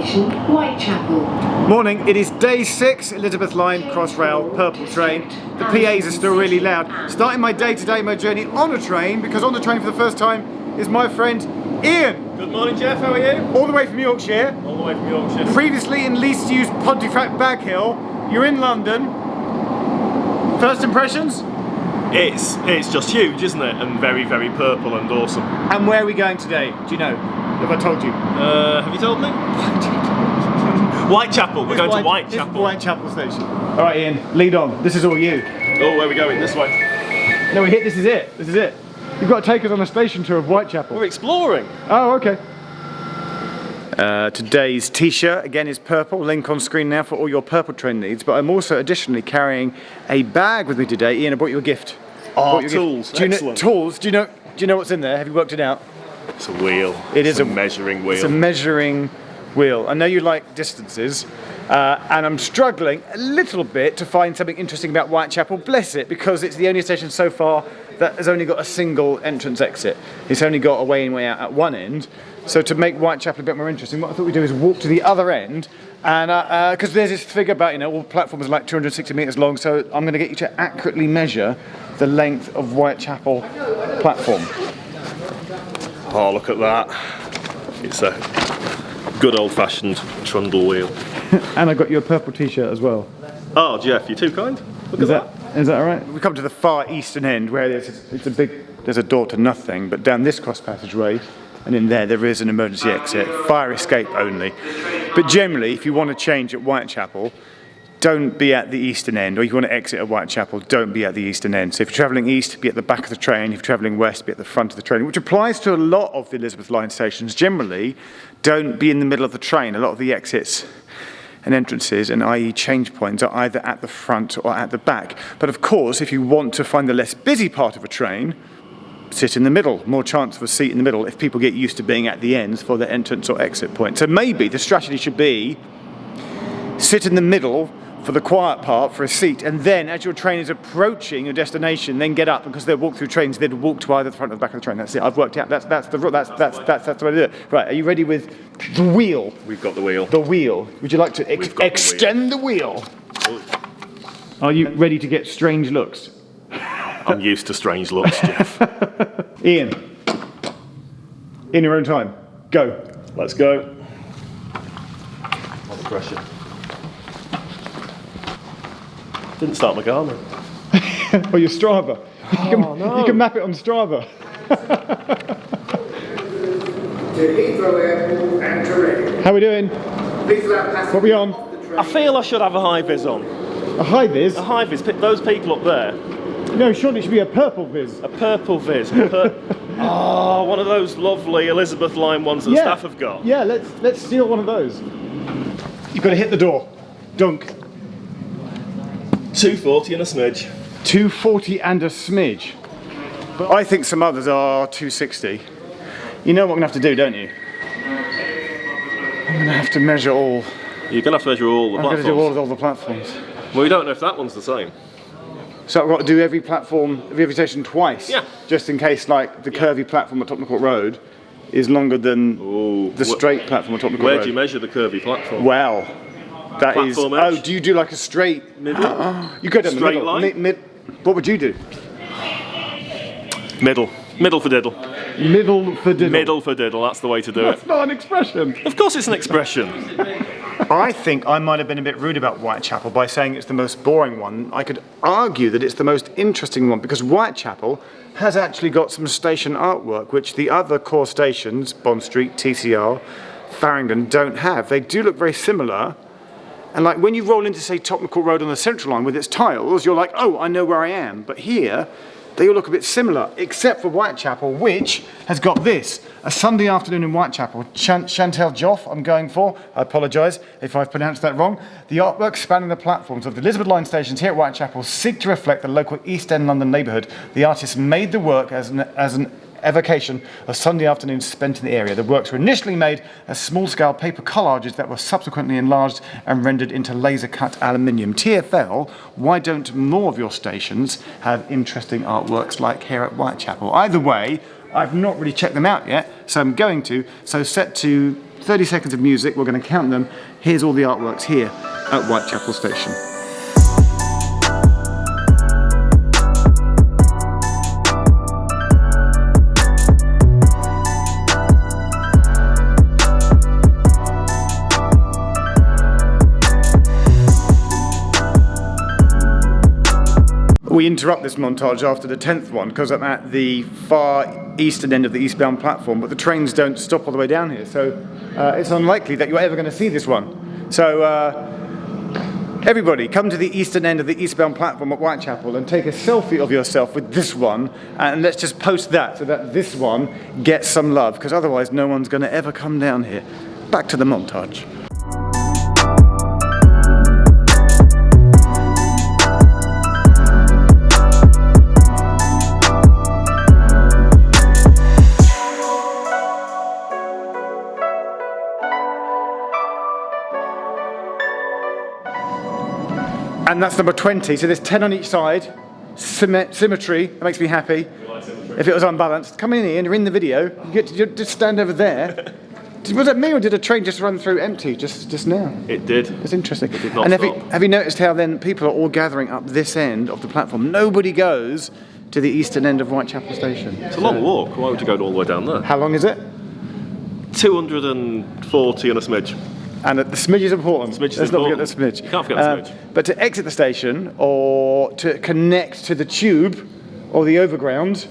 station, Whitechapel. Morning, it is day 6, Elizabeth Line, Crossrail, Purple train. The PAs are still really loud. Starting my day today, my journey on a train, because on the train for the first time is my friend Ian. Good morning, Jeff, how are you? All the way from Yorkshire. All the way from Yorkshire. Previously in least used Pontefract Baghill. You're in London. First impressions? It's just huge, isn't it? And very, very purple and awesome. And where are we going today? Do you know? Have I told you? Have you told me? Whitechapel. We're going to Whitechapel. This is Whitechapel station. All right, Ian, lead on. This is all you. Oh, where are we going? This way. No, we hit. This is it. This is it. You've got to take us on a station tour of Whitechapel. We're exploring. Oh, okay. Today's t-shirt again is purple. Link on screen now for all your purple train needs. But I'm also additionally carrying a bag with me today. Ian, I brought you a gift. Oh, tools. Excellent. Tools. Do you know what's in there? Have you worked it out? It's a wheel. It's a measuring wheel. It's a measuring wheel. I know you like distances, and I'm struggling a little bit to find something interesting about Whitechapel. Bless it, because it's the only station so far that has only got a single entrance exit. It's only got a way in, way out at one end. So to make Whitechapel a bit more interesting, what I thought we'd do is walk to the other end, and because there's this figure about, all platforms are like 260 metres long, so I'm going to get you to accurately measure the length of Whitechapel platform. Oh, look at that. It's a good old-fashioned trundle wheel. And I got you a purple t-shirt as well. Oh, Jeff, you're too kind. Look at that. Is that all right? We come to the far eastern end where there's a door to nothing, but down this cross passageway and in there is an emergency exit, fire escape only. But generally, if you want to change at Whitechapel, don't be at the eastern end, or if you want to exit at Whitechapel, don't be at the eastern end. So if you're travelling east, be at the back of the train. If you're travelling west, be at the front of the train, which applies to a lot of the Elizabeth Line stations. Generally, don't be in the middle of the train. A lot of the exits and entrances, and i.e. change points, are either at the front or at the back. But of course, if you want to find the less busy part of a train, sit in the middle. More chance of a seat in the middle if people get used to being at the ends for their entrance or exit point. So maybe the strategy should be sit in the middle for the quiet part for a seat, and then as your train is approaching your destination, then get up, because they'll walk through trains, they'd walk to either the front or the back of the train. That's it. I've worked out. That's the way to do it. Right, are you ready with the wheel? We've got the wheel. The wheel. Would you like to extend the wheel? Are you ready to get strange looks? I'm used to strange looks, Jeff. Ian, in your own time, go. Let's go. Under pressure. Didn't start my Garmin. Or your Strava. You can map it on Strava. To Heathrow Airport and to Reading. How are we doing? Please allow passengers What are we on? off the train. I feel I should have a high-vis on. A high vis? A high-vis. Those people up there. No, surely it should be a purple vis. A purple vis. Oh, one of those lovely Elizabeth Line ones that staff have got. Yeah, let's steal one of those. You've got to hit the door. Dunk. 240 and a smidge. 240 and a smidge. But I think some others are 260. You know what I'm going to have to do, don't you? I'm going to have to measure all. You're going to have to measure all the I'm platforms. going to do all the platforms. Well, we don't know if that one's the same. So I've got to do every platform, every station twice. Yeah. Just in case, like, the curvy platform at Tottenham Court Road is longer than the straight platform at Tottenham Court Road. Where do you measure the curvy platform? Well, that is. Platform edge? Oh, do you do like a straight Middle? You go down the Straight middle. line? What would you do? Middle. Middle for diddle. Middle for diddle. Middle for diddle, that's the way to do That's it. not an expression. Of course it's an expression. I think I might have been a bit rude about Whitechapel by saying it's the most boring one. I could argue that it's the most interesting one, because Whitechapel has actually got some station artwork which the other core stations, Bond Street, TCR, Farringdon, don't have. They do look very similar. And like when you roll into, say, Tottenham Court Road on the Central Line with its tiles, you're like, oh, I know where I am. But here, they all look a bit similar, except for Whitechapel, which has got this. A Sunday afternoon in Whitechapel. Chantel Joff, I'm going for. I apologise if I've pronounced that wrong. The artwork spanning the platforms of the Elizabeth Line stations here at Whitechapel seek to reflect the local East End London neighbourhood. The artists made the work as an evocation of Sunday afternoons spent in the area. The works were initially made as small-scale paper collages that were subsequently enlarged and rendered into laser-cut aluminium. TfL, why don't more of your stations have interesting artworks like here at Whitechapel? Either way, I've not really checked them out yet, so I'm going to. So set to 30 seconds of music, we're going to count them. Here's all the artworks here at Whitechapel Station. We interrupt this montage after the 10th one because I'm at the far eastern end of the eastbound platform, but the trains don't stop all the way down here, so it's unlikely that you're ever going to see this one. So everybody, come to the eastern end of the eastbound platform at Whitechapel and take a selfie of yourself with this one, and let's just post that so that this one gets some love, because otherwise no one's going to ever come down here. Back to the montage. And that's number 20, so there's 10 on each side. Symmetry, that makes me happy. If it was unbalanced. Come in here and you're in the video, you get to just stand over there. Was it me or did a train just run through empty just now? It did. It's interesting. It did not and stop. have you noticed how then people are all gathering up this end of the platform? Nobody goes to the eastern end of Whitechapel Station. It's a long walk. Why would you go all the way down there? How long is it? 240 and a smidge. And the smidge is important. Smidge is Let's important. not forget the smidge. Can't forget the smidge. But to exit the station or to connect to the tube or the overground,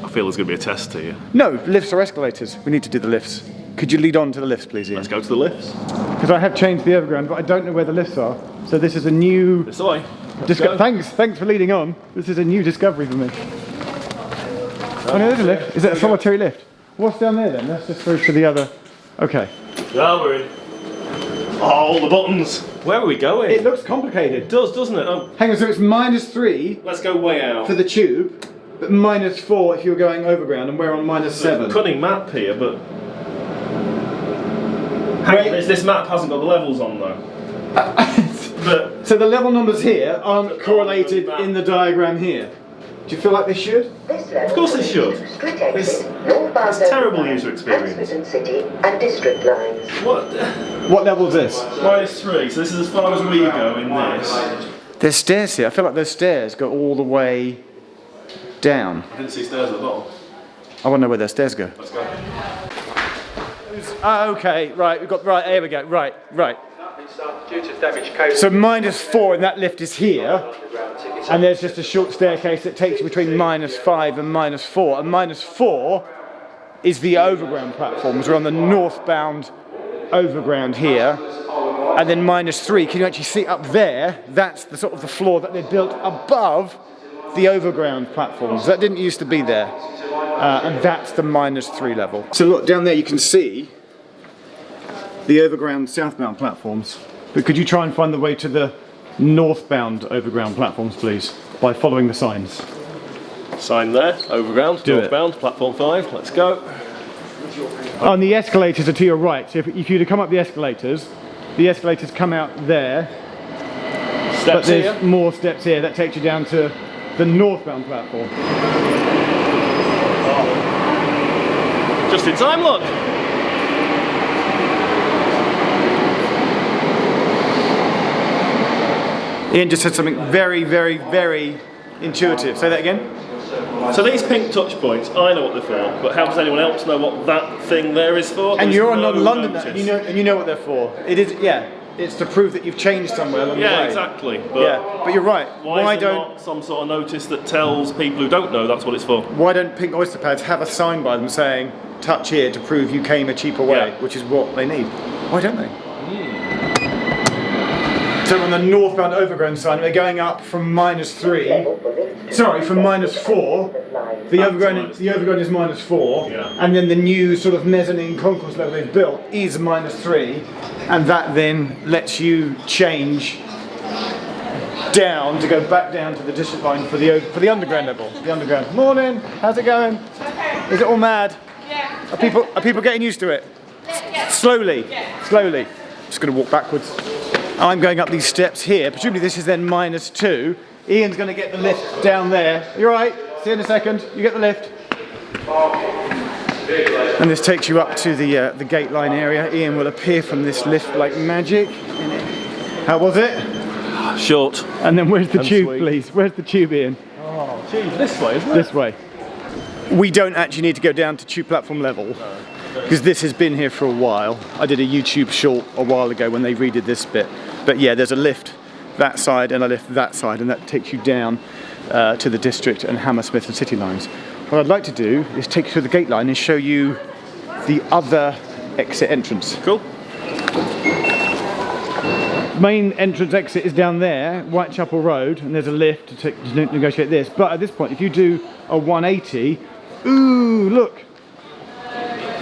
I feel there's going to be a test here. no, lifts or escalators. We need to do the lifts. Could you lead on to the lifts, please, Ian? Let's go to the lifts. Because I have changed the overground, but I don't know where the lifts are. So this is a new... This way. Let's go. Thanks for leading on. This is a new discovery for me. Oh no, there's a lift. Is it a solitary lift? What's down there then? Let's just through to the other... Okay. Yeah, we're in. Oh, all the buttons. Where are we going? It looks complicated. It does, doesn't it? Oh, Hang on, so it's -3 let's go way out. for the tube, but -4 if you're going overground, and we're on -7. Cunning map here, but... Hang on, this map hasn't got the levels on though. But So the level numbers here aren't correlated in the diagram here. Do you feel like they should? of course they should. It's terrible user experience. City and district lines. What level is this? -3, so this is as far as we go in this. There's stairs here. I feel like those stairs go all the way down. I didn't see stairs at the bottom. I want to know where those stairs go. Let's go. Okay, right, we've got, right, here we go, right. Due to damage code. So -4 and that lift is here, and there's just a short staircase that takes you between -5 and -4, and -4 is the overground platforms. We're on the northbound overground here, and then -3, can you actually see up there, that's the sort of the floor that they built above the overground platforms. That didn't used to be there, and that's the -3 level. So look, down there you can see the overground southbound platforms. But could you try and find the way to the northbound overground platforms, please, by following the signs? Sign there, overground, Do it. northbound, platform 5, let's go. Oh, and the escalators are to your right. So if you were to come up the escalators come out there. But Steps there's here. more steps here that takes you down to the northbound platform. Just in time, look. Ian just said something very, very, very intuitive. Say that again. So these pink touch points, I know what they're for, but how does anyone else know what that thing there is for? And There's you're on no non-London, notice. and you know what they're for. It is, yeah. It's to prove that you've changed somewhere along the way. Yeah, exactly. But Yeah, but you're right. why is there not some sort of notice that tells people who don't know that's what it's for? Why don't Pink Oyster Pads have a sign by them saying "touch here" to prove you came a cheaper way, Yeah. which is what they need? Why don't they? So on the northbound overground side, we're going up from -3. Sorry, from -4. The overground is -4, Yeah. and then the new sort of mezzanine concourse level they've built is -3, and that then lets you change down to go back down to the district line for the underground level. The underground. Morning. How's it going? Is it all mad? Yeah. Are people getting used to it? Slowly. Slowly. Just going to walk backwards. I'm going up these steps here. Presumably this is then -2. Ian's going to get the lift down there. You all right? See you in a second. You get the lift. And this takes you up to the gate line area. Ian will appear from this lift like magic. How was it? Short. And then where's the And tube, sweet. please? Where's the tube, Ian? Oh, geez, this way, isn't it? This way. We don't actually need to go down to tube platform level because this has been here for a while. I did a YouTube short a while ago when they redid this bit. But yeah, there's a lift that side and a lift that side, and that takes you down to the District and Hammersmith and City lines. What I'd like to do is take you to the gate line and show you the other exit entrance. Cool. Main entrance exit is down there, Whitechapel Road, and there's a lift to negotiate this. But at this point, if you do a 180, ooh, look,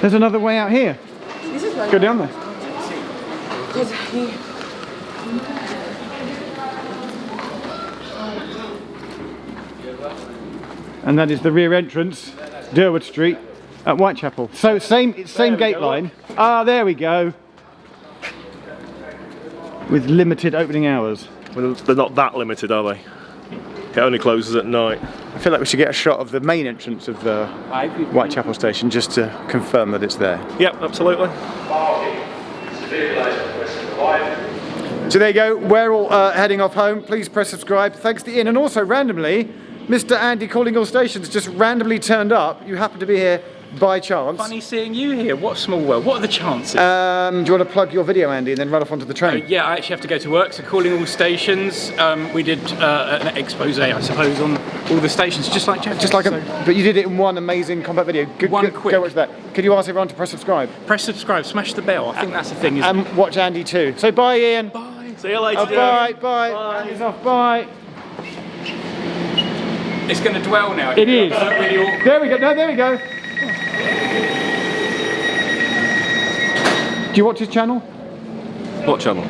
there's another way out here. Go down there. And that is the rear entrance, Durward Street at Whitechapel. So same gate line. Ah, there we go. With limited opening hours. Well, they're not that limited, are they? It only closes at night. I feel like we should get a shot of the main entrance of the Whitechapel station just to confirm that it's there. Yep, absolutely. So there you go, we're all heading off home. Please press subscribe. Thanks to Ian. And also randomly, Mr. Andy Calling All Stations just randomly turned up. You happen to be here by chance. Funny seeing you here. What a small world. What are the chances? Do you want to plug your video, Andy, and then run off onto the train? Yeah, I actually have to go to work, so calling all stations. We did an expose, I suppose, on all the stations, just like Jeff. Just like but you did it in one amazing compact video. One quick. Go watch that. Can you ask everyone to press subscribe? Press subscribe, smash the bell. I think that's the thing. And watch Andy too. So bye, Ian. Bye. See you later, Bye, bye. Andy's off, bye. It's going to dwell now. It is. Really awkward. There we go. No, there we go. Do you watch his channel? What channel?